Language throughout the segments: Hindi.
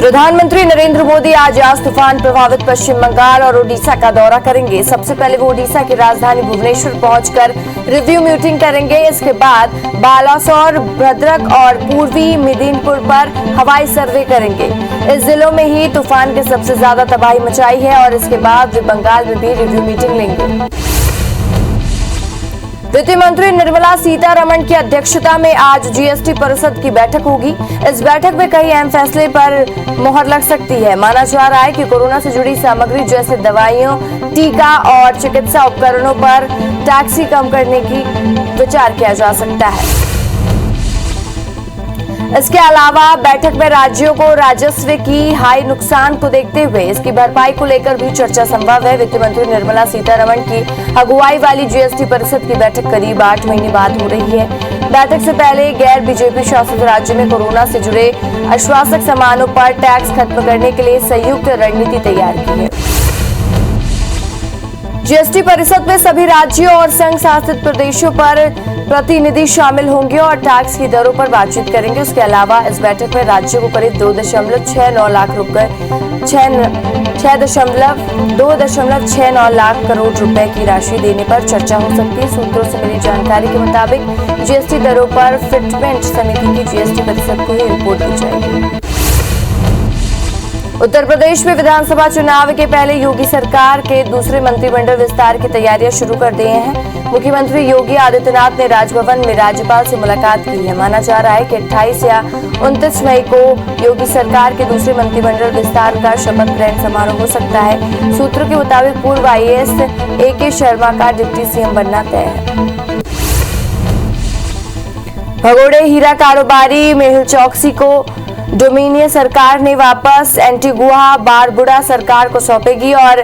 प्रधानमंत्री नरेंद्र मोदी आज तूफान प्रभावित पश्चिम बंगाल और ओडिशा का दौरा करेंगे। सबसे पहले वो ओडिशा की राजधानी भुवनेश्वर पहुंचकर रिव्यू मीटिंग करेंगे। इसके बाद बालासोर, भद्रक और पूर्वी मेदिनीपुर पर हवाई सर्वे करेंगे। इस जिलों में ही तूफान के सबसे ज्यादा तबाही मचाई है और इसके बाद वे बंगाल में भी रिव्यू मीटिंग लेंगे। वित्त मंत्री निर्मला सीतारमण की अध्यक्षता में आज जीएसटी परिषद की बैठक होगी। इस बैठक में कई अहम फैसले पर मुहर लग सकती है। माना जा रहा है कि कोरोना से जुड़ी सामग्री जैसे दवाइयों, टीका और चिकित्सा उपकरणों पर टैक्स कम करने की विचार किया जा सकता है। इसके अलावा बैठक में राज्यों को राजस्व की हाई नुकसान को देखते हुए इसकी भरपाई को लेकर भी चर्चा संभव है। वित्त मंत्री निर्मला सीतारमण की अगुवाई वाली जीएसटी परिषद की बैठक करीब 8 महीने बाद हो रही है। बैठक से पहले गैर बीजेपी शासित राज्य में कोरोना से जुड़े आश्वासक सामानों पर टैक्स खत्म करने के लिए संयुक्त रणनीति तैयार की है। जीएसटी परिषद में सभी राज्यों और संघ शासित प्रदेशों पर प्रतिनिधि शामिल होंगे और टैक्स की दरों पर बातचीत करेंगे। उसके अलावा इस बैठक में राज्यों को करीब 2.69 लाख करोड़ रुपए की राशि देने पर चर्चा हो सकती है। सूत्रों से मिली जानकारी के मुताबिक जीएसटी दरों पर फिटमेंट समिति की जीएसटी परिषद को ही रिपोर्ट दी जाएगी। उत्तर प्रदेश में विधानसभा चुनाव के पहले योगी सरकार के दूसरे मंत्रिमंडल विस्तार की तैयारियां शुरू कर दी हैं। मुख्यमंत्री योगी आदित्यनाथ ने राजभवन में राज्यपाल से मुलाकात की है। माना जा रहा है कि 28 या 29 मई को योगी सरकार के दूसरे मंत्रिमंडल विस्तार का शपथ ग्रहण समारोह हो सकता है। सूत्रों के मुताबिक पूर्व आईएएस AK शर्मा का डिप्टी सीएम बनना तय है। भगोड़े हीरा कारोबारी मेहुल चौकसी को डोमिनियन सरकार ने वापस एंटीगुआ बारबुडा सरकार को सौंपेगी और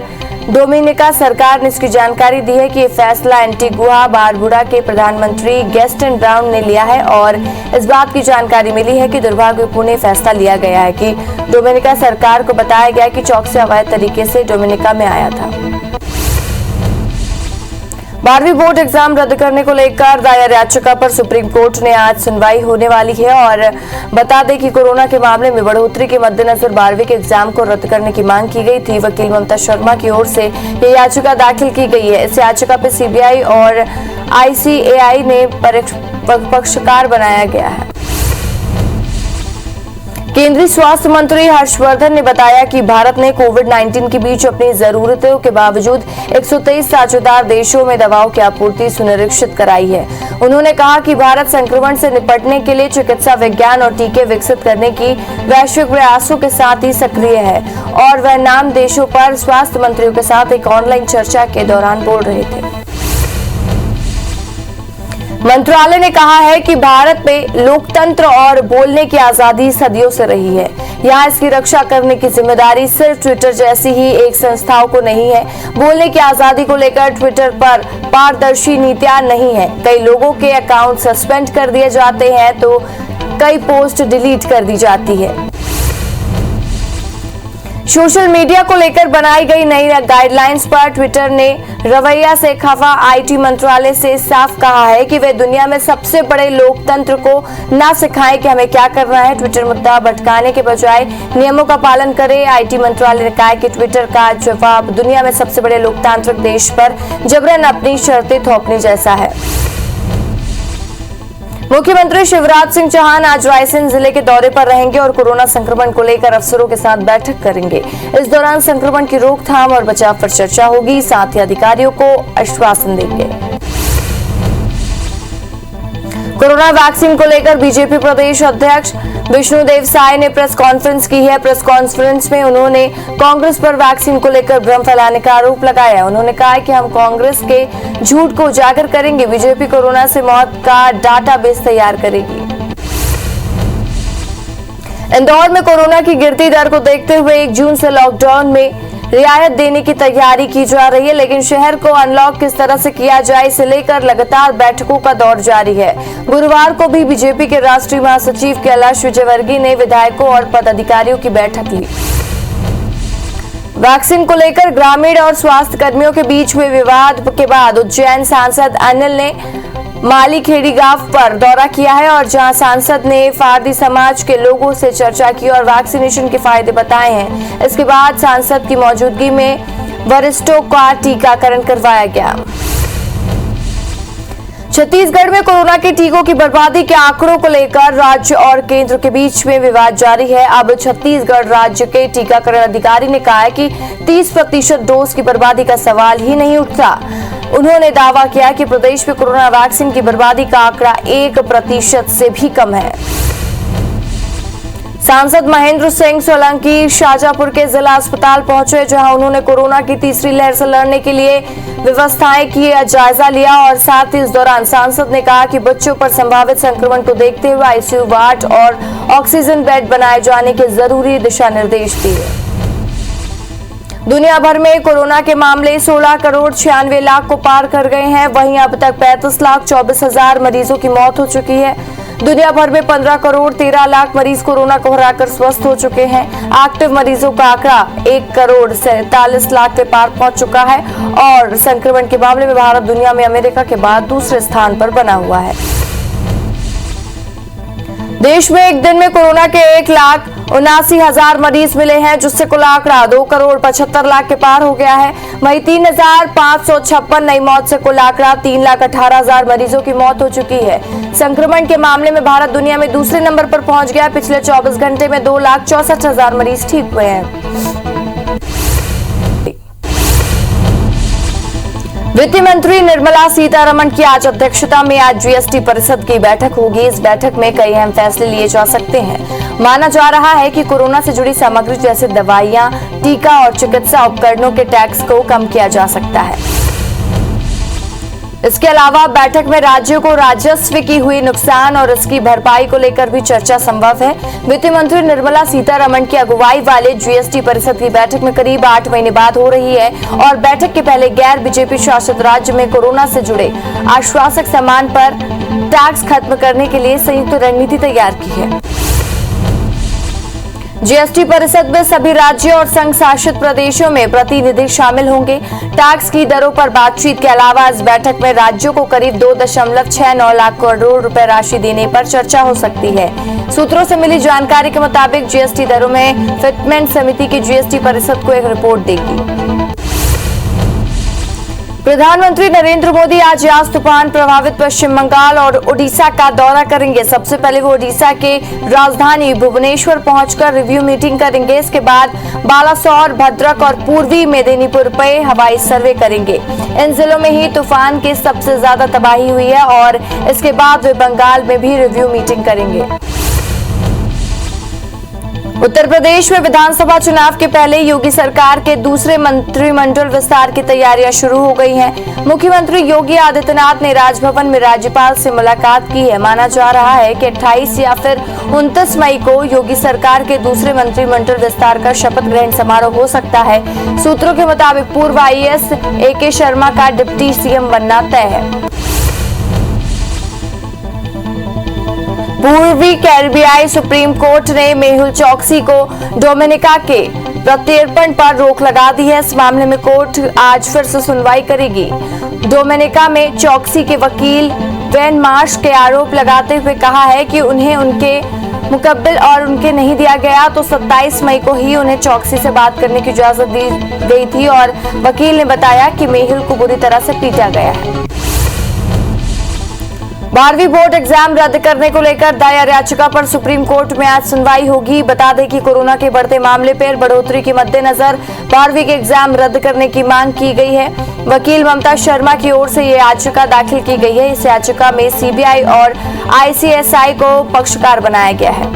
डोमिनिका सरकार ने इसकी जानकारी दी है कि ये फैसला एंटीगुआ बारबुडा के प्रधानमंत्री गैस्टन ब्राउन ने लिया है और इस बात की जानकारी मिली है कि दुर्भाग्यपूर्ण फैसला लिया गया है कि डोमिनिका सरकार को बताया गया कि चौकसी अवैध तरीके से डोमिनिका में आया था। 12वीं बोर्ड एग्जाम रद्द करने को लेकर दायर याचिका पर सुप्रीम कोर्ट ने आज सुनवाई होने वाली है और बता दें कि कोरोना के मामले में बढ़ोतरी के मद्देनजर 12वीं के एग्जाम को रद्द करने की मांग की गई थी। वकील ममता शर्मा की ओर से ये याचिका दाखिल की गई है। इस याचिका पर सीबीआई और ICAI ने पक्षकार बनाया गया है। केंद्रीय स्वास्थ्य मंत्री हर्षवर्धन ने बताया कि भारत ने कोविड-19 के बीच अपनी जरूरतों के बावजूद 123 साझेदार देशों में दवाओं की आपूर्ति सुनिश्चित कराई है। उन्होंने कहा कि भारत संक्रमण से निपटने के लिए चिकित्सा विज्ञान और टीके विकसित करने की वैश्विक प्रयासों के साथ ही सक्रिय है और वह नाम देशों पर स्वास्थ्य मंत्रियों के साथ एक ऑनलाइन चर्चा के दौरान बोल रहे थे। मंत्रालय ने कहा है कि भारत में लोकतंत्र और बोलने की आजादी सदियों से रही है। यहाँ इसकी रक्षा करने की जिम्मेदारी सिर्फ ट्विटर जैसी ही एक संस्थाओं को नहीं है। बोलने की आजादी को लेकर ट्विटर पर पारदर्शी नीतियां नहीं है। कई लोगों के अकाउंट सस्पेंड कर दिए जाते हैं तो कई पोस्ट डिलीट कर दी जाती है। सोशल मीडिया को लेकर बनाई गई नई गाइडलाइंस पर ट्विटर ने रवैया से खफा IT मंत्रालय से साफ कहा है कि वे दुनिया में सबसे बड़े लोकतंत्र को ना सिखाएं कि हमें क्या करना है। ट्विटर मुद्दा भटकाने के बजाय नियमों का पालन करे। IT मंत्रालय ने कहा कि ट्विटर का जवाब दुनिया में सबसे बड़े लोकतांत्रिक देश पर जबरन अपनी शर्तें थोपने जैसा है। मुख्यमंत्री शिवराज सिंह चौहान आज रायसेन जिले के दौरे पर रहेंगे और कोरोना संक्रमण को लेकर अफसरों के साथ बैठक करेंगे। इस दौरान संक्रमण की रोकथाम और बचाव पर चर्चा होगी। साथ ही अधिकारियों को आश्वासन देंगे। कोरोना वैक्सीन को लेकर बीजेपी प्रदेश अध्यक्ष विष्णुदेव साय ने प्रेस कॉन्फ्रेंस की है। प्रेस कॉन्फ्रेंस में उन्होंने कांग्रेस पर वैक्सीन को लेकर भ्रम फैलाने का आरोप लगाया। उन्होंने कहा कि हम कांग्रेस के झूठ को उजागर करेंगे। बीजेपी कोरोना से मौत का डाटाबेस तैयार करेगी। इंदौर में कोरोना की गिरती दर को देखते हुए 1 जून से लॉकडाउन में रियायत देने की तैयारी की जा रही है, लेकिन शहर को अनलॉक किस तरह से किया जाए इसे लेकर लगातार बैठकों का दौर जारी है। गुरुवार को भी बीजेपी के राष्ट्रीय महासचिव कैलाश विजयवर्गीय ने विधायकों और पदाधिकारियों की बैठक ली। वैक्सीन को लेकर ग्रामीण और स्वास्थ्य कर्मियों के बीच हुए विवाद के बाद उज्जैन सांसद अनिल ने माली खेड़ी गांव पर दौरा किया है और जहां सांसद ने फारदी समाज के लोगों से चर्चा की और वैक्सीनेशन के फायदे बताए हैं। इसके बाद सांसद की मौजूदगी में वरिष्ठों का टीकाकरण करवाया गया। छत्तीसगढ़ में कोरोना के टीकों की बर्बादी के आंकड़ों को लेकर राज्य और केंद्र के बीच में विवाद जारी है। अब छत्तीसगढ़ राज्य के टीकाकरण अधिकारी ने कहा है कि 30% डोज की बर्बादी का सवाल ही नहीं उठता। उन्होंने दावा किया कि प्रदेश में कोरोना वैक्सीन की बर्बादी का आंकड़ा 1% से भी कम है। सांसद महेंद्र सिंह सोलंकी शाजापुर के जिला अस्पताल पहुंचे, जहां उन्होंने कोरोना की तीसरी लहर से लड़ने के लिए व्यवस्थाएं की जायजा लिया और साथ ही इस दौरान सांसद ने कहा कि बच्चों पर संभावित संक्रमण को देखते हुए आईसीयू वार्ड और ऑक्सीजन बेड बनाए जाने के जरूरी दिशा निर्देश दिए। दुनिया भर में कोरोना के मामले 16 करोड़ 96 लाख को पार कर गए हैं। वहीं अब तक 35 लाख 24 हजार मरीजों की मौत हो चुकी है। दुनिया भर में 15 करोड़ 13 लाख मरीज कोरोना को हराकर स्वस्थ हो चुके हैं। एक्टिव मरीजों का आंकड़ा 1 करोड़ 47 लाख के पार पहुंच चुका है और संक्रमण के मामले में भारत दुनिया में अमेरिका के बाद दूसरे स्थान पर बना हुआ है। देश में एक दिन में कोरोना के 1,79,000 मरीज मिले हैं, जिससे कुल आंकड़ा 2 करोड़ 75 लाख के पार हो गया है। वहीं 3,556 नई मौत से कुल आंकड़ा 3,18,000 मरीजों की मौत हो चुकी है। संक्रमण के मामले में भारत दुनिया में दूसरे नंबर पर पहुंच गया। पिछले 24 घंटे में 2,64,000 मरीज ठीक हुए हैं। वित्त मंत्री निर्मला सीतारमण की अध्यक्षता में आज जीएसटी परिषद की बैठक होगी। इस बैठक में कई अहम फैसले लिए जा सकते हैं। माना जा रहा है कि कोरोना से जुड़ी सामग्री जैसे दवाइयां, टीका और चिकित्सा उपकरणों के टैक्स को कम किया जा सकता है। इसके अलावा बैठक में राज्यों को राजस्व की हुई नुकसान और इसकी भरपाई को लेकर भी चर्चा संभव है। वित्त मंत्री निर्मला सीतारमण की अगुवाई वाले जीएसटी परिषद की बैठक में करीब 8 महीने बाद हो रही है और बैठक के पहले गैर बीजेपी शासित राज्य में कोरोना से जुड़े आश्वासक सामान पर टैक्स खत्म करने के लिए संयुक्त रणनीति तैयार की है। जीएसटी परिषद में सभी राज्यों और संघ शासित प्रदेशों में प्रतिनिधि शामिल होंगे। टैक्स की दरों पर बातचीत के अलावा इस बैठक में राज्यों को करीब 2.69 लाख करोड़ रुपए राशि देने पर चर्चा हो सकती है। सूत्रों से मिली जानकारी के मुताबिक जीएसटी दरों में फिटमेंट समिति की जीएसटी परिषद को एक रिपोर्ट देगी। प्रधानमंत्री नरेंद्र मोदी आज यास तूफान प्रभावित पश्चिम बंगाल और ओडिशा का दौरा करेंगे। सबसे पहले वो ओडिशा के राजधानी भुवनेश्वर पहुंचकर रिव्यू मीटिंग करेंगे। इसके बाद बालासोर, भद्रक और पूर्वी मेदिनीपुर पे हवाई सर्वे करेंगे। इन जिलों में ही तूफान की सबसे ज्यादा तबाही हुई है और इसके बाद वे बंगाल में भी रिव्यू मीटिंग करेंगे। उत्तर प्रदेश में विधानसभा चुनाव के पहले योगी सरकार के दूसरे मंत्रिमंडल विस्तार की तैयारियां शुरू हो गई हैं। मुख्यमंत्री योगी आदित्यनाथ ने राजभवन में राज्यपाल से मुलाकात की है। माना जा रहा है कि 28 या फिर 29 मई को योगी सरकार के दूसरे मंत्रिमंडल विस्तार का शपथ ग्रहण समारोह हो सकता है। सूत्रों के मुताबिक पूर्व आईएएस AK शर्मा का डिप्टी सीएम बनना तय है। पूर्वी कैरिबियाई सुप्रीम कोर्ट ने मेहुल चोकसी को डोमिनिका के प्रत्यर्पण पर रोक लगा दी है। इस मामले में कोर्ट आज फिर से सुनवाई करेगी। डोमिनिका में चोकसी के वकील वेन मार्श के आरोप लगाते हुए कहा है कि उन्हें उनके मुकब्बिल और उनके नहीं दिया गया, तो 27 मई को ही उन्हें चोकसी से बात करने की इजाजत दी गई थी और वकील ने बताया कि मेहुल को बुरी तरह से पीटा गया है। 12वीं बोर्ड एग्जाम रद्द करने को लेकर दायर याचिका पर सुप्रीम कोर्ट में आज सुनवाई होगी। बता दें कि कोरोना के बढ़ते मामले पर बढ़ोतरी के मद्देनजर 12वीं के एग्जाम रद्द करने की मांग की गई है। वकील ममता शर्मा की ओर से ये याचिका दाखिल की गई है। इस याचिका में सीबीआई और आईसीएसआई को पक्षकार बनाया गया है।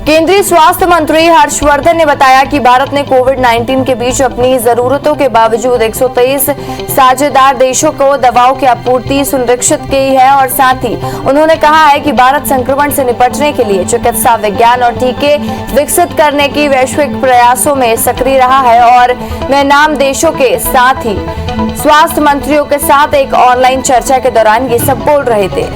केंद्रीय स्वास्थ्य मंत्री हर्षवर्धन ने बताया कि भारत ने कोविड-19 के बीच अपनी जरूरतों के बावजूद 123 साझेदार देशों को दवाओं की आपूर्ति सुनिश्चित की है और साथ ही उन्होंने कहा है कि भारत संक्रमण से निपटने के लिए चिकित्सा विज्ञान और टीके विकसित करने की वैश्विक प्रयासों में सक्रिय रहा है और वे नाम देशों के साथ ही स्वास्थ्य मंत्रियों के साथ एक ऑनलाइन चर्चा के दौरान ये सब बोल रहे थे।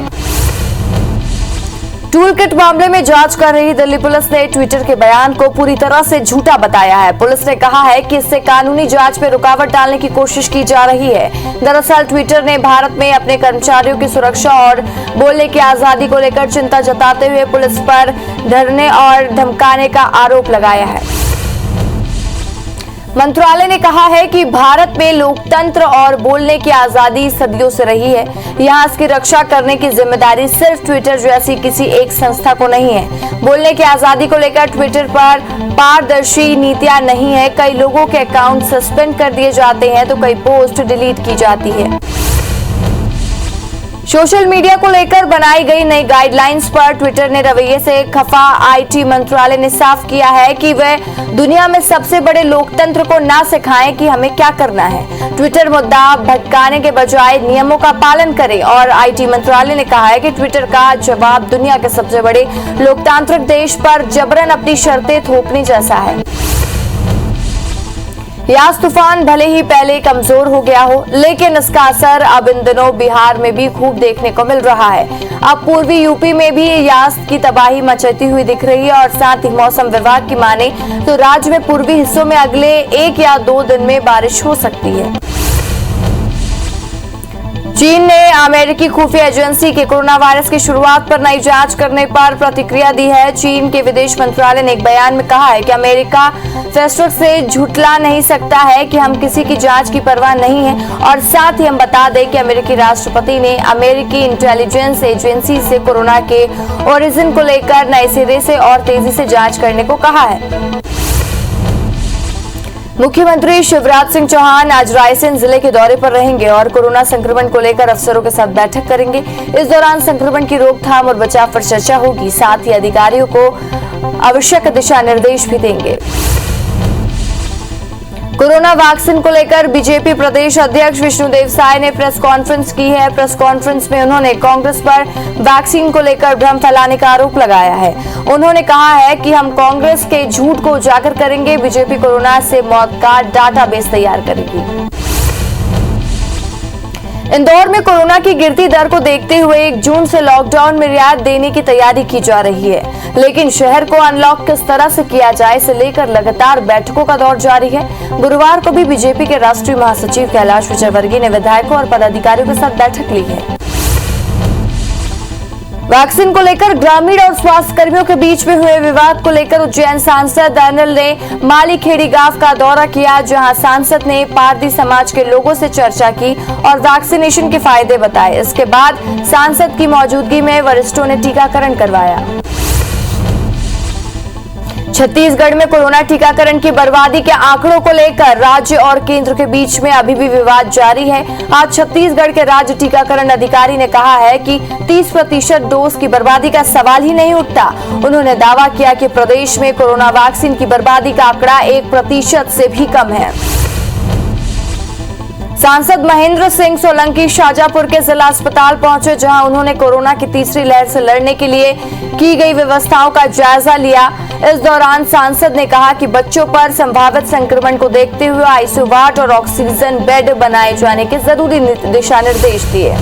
टूल किट मामले में जांच कर रही दिल्ली पुलिस ने ट्विटर के बयान को पूरी तरह से झूठा बताया है। पुलिस ने कहा है कि इससे कानूनी जांच में रुकावट डालने की कोशिश की जा रही है। दरअसल ट्विटर ने भारत में अपने कर्मचारियों की सुरक्षा और बोलने की आजादी को लेकर चिंता जताते हुए पुलिस पर डरने और धमकाने का आरोप लगाया है। मंत्रालय ने कहा है कि भारत में लोकतंत्र और बोलने की आजादी सदियों से रही है। यहाँ इसकी रक्षा करने की जिम्मेदारी सिर्फ ट्विटर जैसी किसी एक संस्था को नहीं है। बोलने की आजादी को लेकर ट्विटर पर पारदर्शी नीतियां नहीं है। कई लोगों के अकाउंट सस्पेंड कर दिए जाते हैं तो कई पोस्ट डिलीट की जाती है। सोशल मीडिया को लेकर बनाई गई नई गाइडलाइंस पर ट्विटर ने रवैये से खफा। आईटी मंत्रालय ने साफ किया है कि वह दुनिया में सबसे बड़े लोकतंत्र को ना सिखाएं कि हमें क्या करना है। ट्विटर मुद्दा भटकाने के बजाय नियमों का पालन करे और आईटी मंत्रालय ने कहा है कि ट्विटर का जवाब दुनिया के सबसे बड़े लोकतांत्रिक देश पर जबरन अपनी शर्तें थोपने जैसा है। यास तूफान भले ही पहले कमजोर हो गया हो, लेकिन इसका असर अब इन दिनों बिहार में भी खूब देखने को मिल रहा है। अब पूर्वी यूपी में भी यास की तबाही मचती हुई दिख रही है और साथ ही मौसम विभाग की माने तो राज्य में पूर्वी हिस्सों में अगले 1 या 2 दिन में बारिश हो सकती है। चीन ने अमेरिकी खुफिया एजेंसी के कोरोना वायरस की शुरुआत पर नई जांच करने पर प्रतिक्रिया दी है। चीन के विदेश मंत्रालय ने एक बयान में कहा है कि अमेरिका फेसबुक से झुठला नहीं सकता है कि हम किसी की जांच की परवाह नहीं है और साथ ही हम बता दें कि अमेरिकी राष्ट्रपति ने अमेरिकी इंटेलिजेंस एजेंसी से कोरोना के ओरिजिन को लेकर नए सिरे से और तेजी से जांच करने को कहा है। मुख्यमंत्री शिवराज सिंह चौहान आज रायसेन जिले के दौरे पर रहेंगे और कोरोना संक्रमण को लेकर अफसरों के साथ बैठक करेंगे। इस दौरान संक्रमण की रोकथाम और बचाव पर चर्चा होगी। साथ ही अधिकारियों को आवश्यक दिशा निर्देश भी देंगे। कोरोना वैक्सीन को लेकर बीजेपी प्रदेश अध्यक्ष विष्णुदेव साय ने प्रेस कॉन्फ्रेंस की है। प्रेस कॉन्फ्रेंस में उन्होंने कांग्रेस पर वैक्सीन को लेकर भ्रम फैलाने का आरोप लगाया है। उन्होंने कहा है कि हम कांग्रेस के झूठ को उजागर करेंगे। बीजेपी कोरोना से मौत का डाटाबेस तैयार करेगी। इंदौर में कोरोना की गिरती दर को देखते हुए 1 जून से लॉकडाउन में रियायत देने की तैयारी की जा रही है, लेकिन शहर को अनलॉक किस तरह से किया जाए इसे लेकर लगातार बैठकों का दौर जारी है। गुरुवार को भी बीजेपी के राष्ट्रीय महासचिव कैलाश विजयवर्गीय ने विधायकों और पदाधिकारियों के साथ बैठक ली है। वैक्सीन को लेकर ग्रामीण और स्वास्थ्य कर्मियों के बीच में हुए विवाद को लेकर उज्जैन सांसद अनिल ने मालीखेड़ी गांव का दौरा किया, जहां सांसद ने पारधी समाज के लोगों से चर्चा की और वैक्सीनेशन के फायदे बताए। इसके बाद सांसद की मौजूदगी में वरिष्ठों ने टीकाकरण करवाया। छत्तीसगढ़ में कोरोना टीकाकरण की बर्बादी के आंकड़ों को लेकर राज्य और केंद्र के बीच में अभी भी विवाद जारी है। आज छत्तीसगढ़ के राज्य टीकाकरण अधिकारी ने कहा है कि 30% डोज की बर्बादी का सवाल ही नहीं उठता। उन्होंने दावा किया कि प्रदेश में कोरोना वैक्सीन की बर्बादी का आंकड़ा 1% से भी कम है। सांसद महेंद्र सिंह सोलंकी शाजापुर के जिला अस्पताल पहुंचे, जहां उन्होंने कोरोना की तीसरी लहर से लड़ने के लिए की गई व्यवस्थाओं का जायजा लिया। इस दौरान सांसद ने कहा कि बच्चों पर संभावित संक्रमण को देखते हुए आईसीयू वार्ड और ऑक्सीजन बेड बनाए जाने के जरूरी दिशा निर्देश दिए।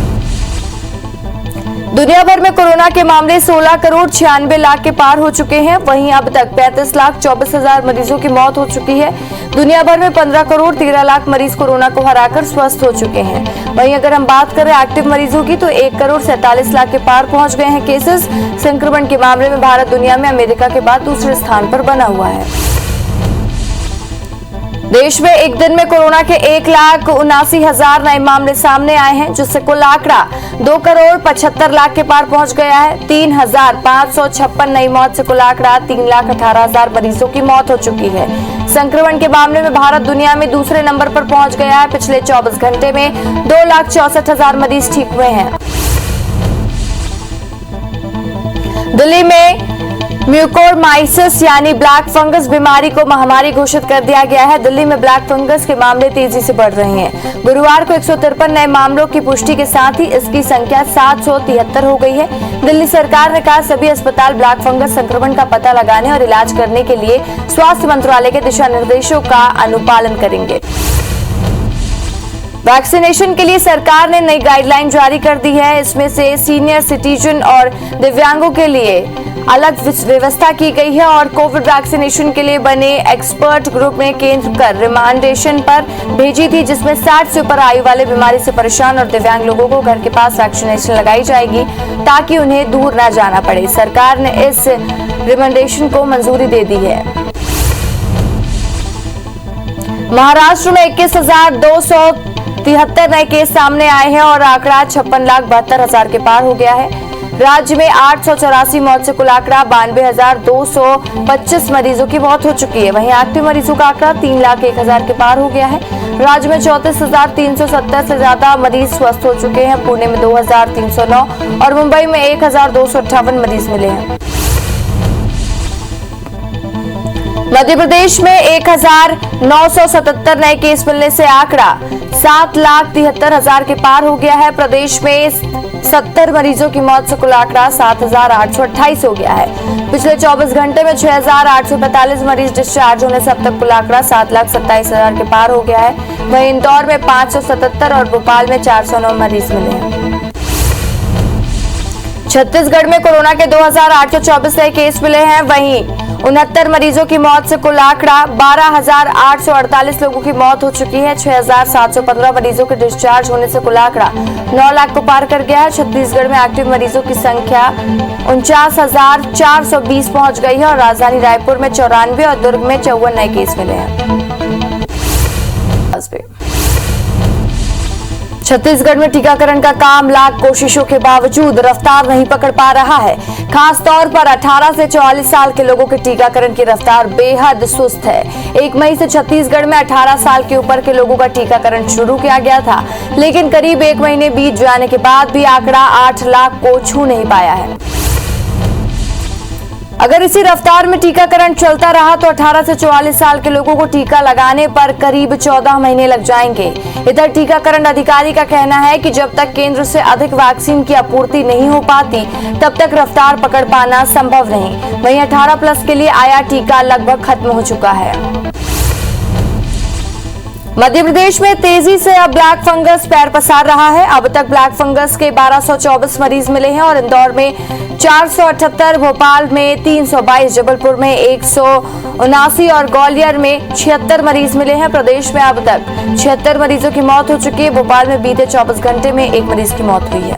दुनिया भर में कोरोना के मामले 16 करोड़ 96 लाख के पार हो चुके हैं। वहीं अब तक 35 लाख 24 हजार मरीजों की मौत हो चुकी है। दुनिया भर में 15 करोड़ 13 लाख मरीज कोरोना को हराकर स्वस्थ हो चुके हैं। वहीं अगर हम बात करें एक्टिव मरीजों की तो 1 करोड़ 47 लाख के पार पहुंच गए हैं केसेस। संक्रमण के मामले में भारत दुनिया में अमेरिका के बाद दूसरे स्थान पर बना हुआ है। देश में एक दिन में कोरोना के 1,79,000 नए मामले सामने आए हैं, जिससे कुल आंकड़ा 2 करोड़ 75 लाख के पार पहुंच गया है। 3,556 नई मौत से कुल आंकड़ा 3,18,000 मरीजों की मौत हो चुकी है। संक्रमण के मामले में भारत दुनिया में दूसरे नंबर पर पहुंच गया है। पिछले 24 घंटे में 2,64,000 मरीज ठीक हुए हैं। दिल्ली में म्यूकोरमाइसिस यानी ब्लैक फंगस बीमारी को महामारी घोषित कर दिया गया है। दिल्ली में ब्लैक फंगस के मामले तेजी से बढ़ रहे हैं। गुरुवार को 153 नए मामलों की पुष्टि के साथ ही इसकी संख्या 773 हो गई है। दिल्ली सरकार ने कहा सभी अस्पताल ब्लैक फंगस संक्रमण का पता लगाने और इलाज करने के लिए स्वास्थ्य मंत्रालय के दिशा निर्देशों का अनुपालन करेंगे। वैक्सीनेशन के लिए सरकार ने नई गाइडलाइन जारी कर दी है। इसमें से सीनियर सिटीजन और दिव्यांगों के लिए अलग व्यवस्था की गई है और कोविड वैक्सीनेशन के लिए बने एक्सपर्ट ग्रुप ने केंद्र कर रिकमेंडेशन पर भेजी थी, जिसमें 60 से ऊपर आयु वाले बीमारी से परेशान और दिव्यांग लोगों को घर के पास वैक्सीनेशन लगाई जाएगी ताकि उन्हें दूर न जाना पड़े। सरकार ने इस रिकमेंडेशन को मंजूरी दे दी है। महाराष्ट्र में 21,273 नए केस सामने आए हैं और आंकड़ा 56,72,000 के पार हो गया है। राज्य में 884 मौत से कुल आंकड़ा 92,225 मरीजों की मौत हो चुकी है। वहीं एक्टिव मरीजों का आंकड़ा 3,01,000 के पार हो गया है। राज्य में 34,370 से ज्यादा मरीज स्वस्थ हो चुके हैं। पुणे में 2,309 और मुंबई में 1,258 मरीज मिले हैं। मध्य प्रदेश में 1,977 नए केस मिलने से आंकड़ा 7,73,000 के पार हो गया है। प्रदेश में 70 मरीजों की मौत से कुल आंकड़ा 7,828 हो गया है। पिछले 24 घंटे में 6,845 मरीज डिस्चार्ज होने से अब तक कुल आंकड़ा 7,27,000 के पार हो गया है। वहीं इंदौर में 577 और भोपाल में 409 मरीज मिले हैं। छत्तीसगढ़ में कोरोना के 2,824 नए केस मिले हैं। वहीं 69 मरीजों की मौत से कुल आंकड़ा 12,848 लोगों की मौत हो चुकी है। 6,715 मरीजों के डिस्चार्ज होने से कुल आंकड़ा 9 लाख को पार कर गया है। छत्तीसगढ़ में एक्टिव मरीजों की संख्या 49,420 पहुंच गई है और राजधानी रायपुर में 94 और दुर्ग में 54 नए केस मिले हैं। छत्तीसगढ़ में टीकाकरण का काम लाख कोशिशों के बावजूद रफ्तार नहीं पकड़ पा रहा है। खास तौर पर 18 से 44 साल के लोगों के टीकाकरण की रफ्तार बेहद सुस्त है। 1 मई से छत्तीसगढ़ में 18 साल के ऊपर के लोगों का टीकाकरण शुरू किया गया था, लेकिन करीब 1 महीने बीत जाने के बाद भी आंकड़ा 8 लाख को छू नहीं पाया है। अगर इसी रफ्तार में टीकाकरण चलता रहा तो 18 से 44 साल के लोगों को टीका लगाने पर करीब 14 महीने लग जाएंगे। इधर टीकाकरण अधिकारी का कहना है कि जब तक केंद्र से अधिक वैक्सीन की आपूर्ति नहीं हो पाती तब तक रफ्तार पकड़ पाना संभव नहीं। वहीं 18+ के लिए आया टीका लगभग खत्म हो चुका है। मध्य प्रदेश में तेजी से अब ब्लैक फंगस पैर पसार रहा है। अब तक ब्लैक फंगस के 1224 मरीज मिले हैं और इंदौर में 478, भोपाल में 322, जबलपुर में 179 और ग्वालियर में 76 मरीज मिले हैं। प्रदेश में अब तक 76 मरीजों की मौत हो चुकी है। भोपाल में बीते 24 घंटे में 1 मरीज की मौत हुई है।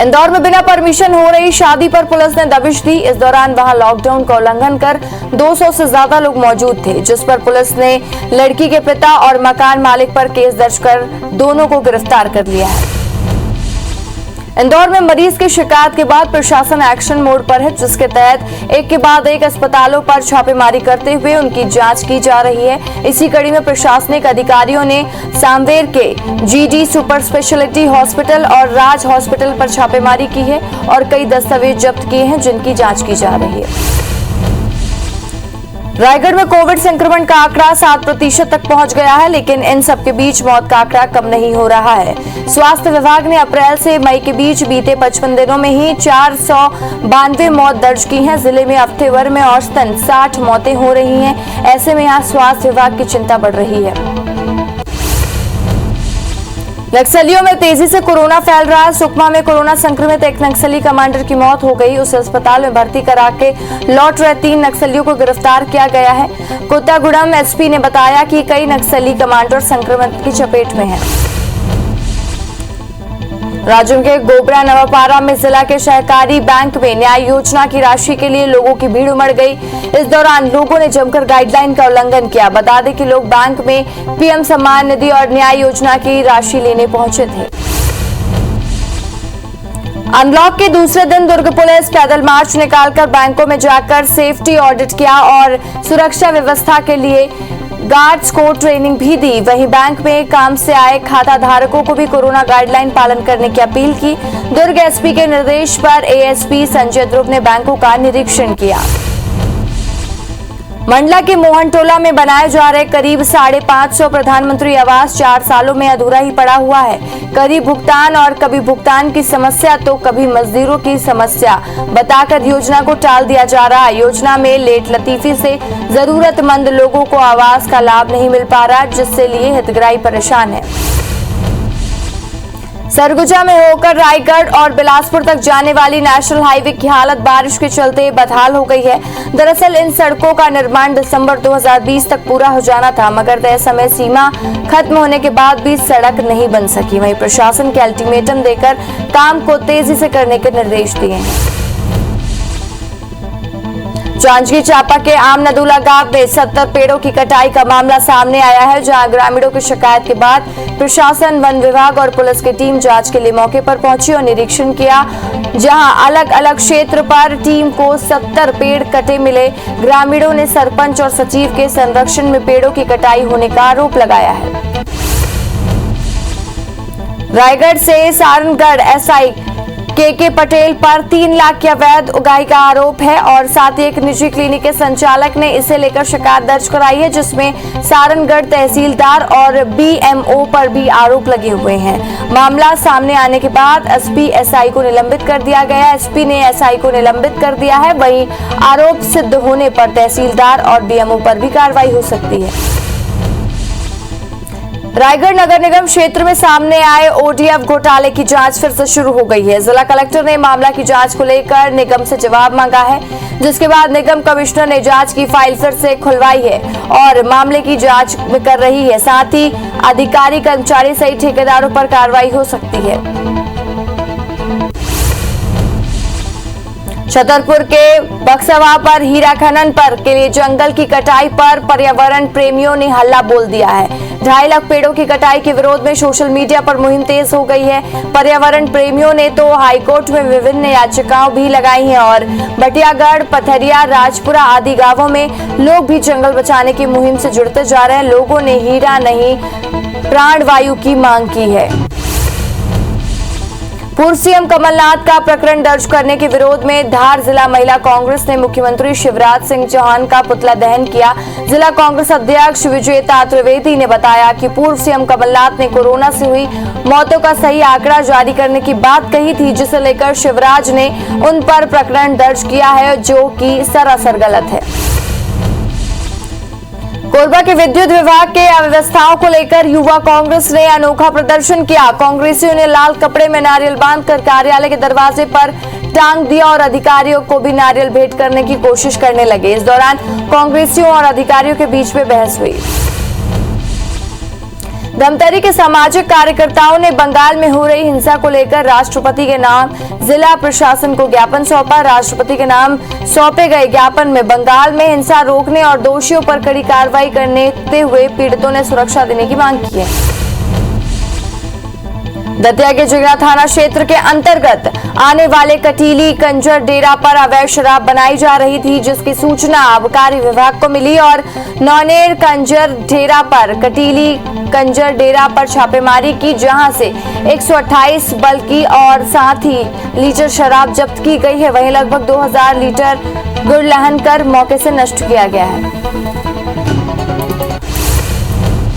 इंदौर में बिना परमिशन हो रही शादी पर पुलिस ने दबिश दी। इस दौरान वहां लॉकडाउन का उल्लंघन कर 200 से ज्यादा लोग मौजूद थे, जिस पर पुलिस ने लड़की के पिता और मकान मालिक पर केस दर्ज कर दोनों को गिरफ्तार कर लिया है। इंदौर में मरीज की शिकायत के बाद प्रशासन एक्शन मोड पर है, जिसके तहत एक के बाद एक अस्पतालों पर छापेमारी करते हुए उनकी जांच की जा रही है। इसी कड़ी में प्रशासनिक अधिकारियों ने सांवेर के GD सुपर स्पेशलिटी हॉस्पिटल और राज हॉस्पिटल पर छापेमारी की है और कई दस्तावेज जब्त किए हैं, जिनकी जांच की जा रही है। रायगढ़ में कोविड संक्रमण का आंकड़ा 7% तक पहुंच गया है, लेकिन इन सबके बीच मौत का आंकड़ा कम नहीं हो रहा है। स्वास्थ्य विभाग ने अप्रैल से मई के बीच बीते 55 दिनों में ही 492 मौत दर्ज की हैं। जिले में हफ्ते भर में औसतन 60 मौतें हो रही हैं। ऐसे में यहाँ स्वास्थ्य विभाग की चिंता बढ़ रही है। नक्सलियों में तेजी से कोरोना फैल रहा है। सुकमा में कोरोना संक्रमित एक नक्सली कमांडर की मौत हो गई। उसे अस्पताल में भर्ती करा के लौट रहे 3 नक्सलियों को गिरफ्तार किया गया है। कोत्तागुड़म SP ने बताया कि कई नक्सली कमांडर संक्रमण की चपेट में हैं। राज्य के गोबरा नवापारा में जिला के सहकारी बैंक में न्याय योजना की राशि के लिए लोगों की भीड़ उमड़ गई। इस दौरान लोगों ने जमकर गाइडलाइन का उल्लंघन किया। बता दें कि लोग बैंक में PM सम्मान निधि और न्याय योजना की राशि लेने पहुंचे थे। अनलॉक के दूसरे दिन दुर्ग पुलिस पैदल मार्च निकालकर बैंकों में जाकर सेफ्टी ऑडिट किया और सुरक्षा व्यवस्था के लिए गार्ड्स को ट्रेनिंग भी दी। वहीं बैंक में काम से आए खाता धारकों को भी कोरोना गाइडलाइन पालन करने की अपील की। दुर्ग SP के निर्देश पर ASP संजय ध्रुव ने बैंकों का निरीक्षण किया। मंडला के मोहनटोला में बनाए जा रहे करीब 550 प्रधानमंत्री आवास 4 सालों में अधूरा ही पड़ा हुआ है। करीब भुगतान और कभी भुगतान की समस्या तो कभी मजदूरों की समस्या बताकर योजना को टाल दिया जा रहा है। योजना में लेट लतीफी से जरूरतमंद लोगों को आवास का लाभ नहीं मिल पा रहा, जिससे लिए हितग्राही परेशान है। सरगुजा में होकर रायगढ़ और बिलासपुर तक जाने वाली नेशनल हाईवे की हालत बारिश के चलते बदहाल हो गई है। दरअसल इन सड़कों का निर्माण दिसंबर 2020 तक पूरा हो जाना था, मगर तय समय सीमा खत्म होने के बाद भी सड़क नहीं बन सकी। वहीं प्रशासन के अल्टीमेटम देकर काम को तेजी से करने के निर्देश दिए हैं। जांजगीर चांपा के आमनदुला गांव में 70 पेड़ों की कटाई का मामला सामने आया है, जहां ग्रामीणों की शिकायत के बाद प्रशासन, वन विभाग और पुलिस की टीम जांच के लिए मौके पर पहुंची और निरीक्षण किया, जहां अलग अलग क्षेत्र पर टीम को 70 पेड़ कटे मिले। ग्रामीणों ने सरपंच और सचिव के संरक्षण में पेड़ों की कटाई होने का आरोप लगाया है। रायगढ़ से सारनगढ़ एसआई के पटेल पर 3 लाख की अवैध उगाही का आरोप है और साथ ही एक निजी क्लिनिक के संचालक ने इसे लेकर शिकायत दर्ज कराई है, जिसमें सारनगढ़ तहसीलदार और बीएमओ पर भी आरोप लगे हुए हैं। मामला सामने आने के बाद एसपी एसआई को निलंबित कर दिया गया। एसपी ने एसआई को निलंबित कर दिया है। वहीं आरोप सिद्ध होने पर तहसीलदार और बीएमओ पर भी कार्रवाई हो सकती है। रायगढ़ नगर निगम क्षेत्र में सामने आए ओडीएफ घोटाले की जांच फिर से शुरू हो गई है। जिला कलेक्टर ने मामला की जांच को लेकर निगम से जवाब मांगा है, जिसके बाद निगम कमिश्नर ने जांच की फाइल फिर से खुलवाई है और मामले की जांच कर रही है। साथ ही अधिकारी, कर्मचारी सहित ठेकेदारों पर कार्रवाई हो सकती है। छतरपुर के बक्सवा पर हीरा खनन पर के लिए जंगल की कटाई पर पर्यावरण प्रेमियों ने हल्ला बोल दिया है। 2.5 लाख पेड़ों की कटाई के विरोध में सोशल मीडिया पर मुहिम तेज हो गई है। पर्यावरण प्रेमियों ने तो हाईकोर्ट में विभिन्न याचिकाएं भी लगाई हैं और बटियागढ़, पथरिया, राजपुरा आदि गांवों में लोग भी जंगल बचाने की मुहिम से जुड़ते जा रहे हैं। लोगों ने हीरा नहीं, प्राणवायु की मांग की है। पूर्व सीएम कमलनाथ का प्रकरण दर्ज करने के विरोध में धार जिला महिला कांग्रेस ने मुख्यमंत्री शिवराज सिंह चौहान का पुतला दहन किया। जिला कांग्रेस अध्यक्ष विजेता त्रिवेदी ने बताया कि पूर्व सीएम कमलनाथ ने कोरोना से हुई मौतों का सही आंकड़ा जारी करने की बात कही थी, जिसे लेकर शिवराज ने उन पर प्रकरण दर्ज किया है, जो कि सरासर गलत है। कोरबा के विद्युत विभाग के अव्यवस्थाओं को लेकर युवा कांग्रेस ने अनोखा प्रदर्शन किया। कांग्रेसियों ने लाल कपड़े में नारियल बांधकर कार्यालय के दरवाजे पर टांग दिया और अधिकारियों को भी नारियल भेंट करने की कोशिश करने लगे। इस दौरान कांग्रेसियों और अधिकारियों के बीच में बहस हुई। धमतरी के सामाजिक कार्यकर्ताओं ने बंगाल में हो रही हिंसा को लेकर राष्ट्रपति के नाम जिला प्रशासन को ज्ञापन सौंपा। राष्ट्रपति के नाम सौंपे गए ज्ञापन में बंगाल में हिंसा रोकने और दोषियों पर कड़ी कार्रवाई करते हुए पीड़ितों ने सुरक्षा देने की मांग की है। दतिया के जिगरा थाना क्षेत्र के अंतर्गत आने वाले कटीली कंजर डेरा पर अवैध शराब बनाई जा रही थी, जिसकी सूचना आबकारी विभाग को मिली और नौनेर कंजर डेरा पर कटीली कंजर डेरा पर छापेमारी की, जहां से 128 बल्कि और साथ ही लीटर शराब जब्त की गई है। वहीं लगभग 2000 लीटर गुड़ लहन कर मौके से नष्ट किया गया है।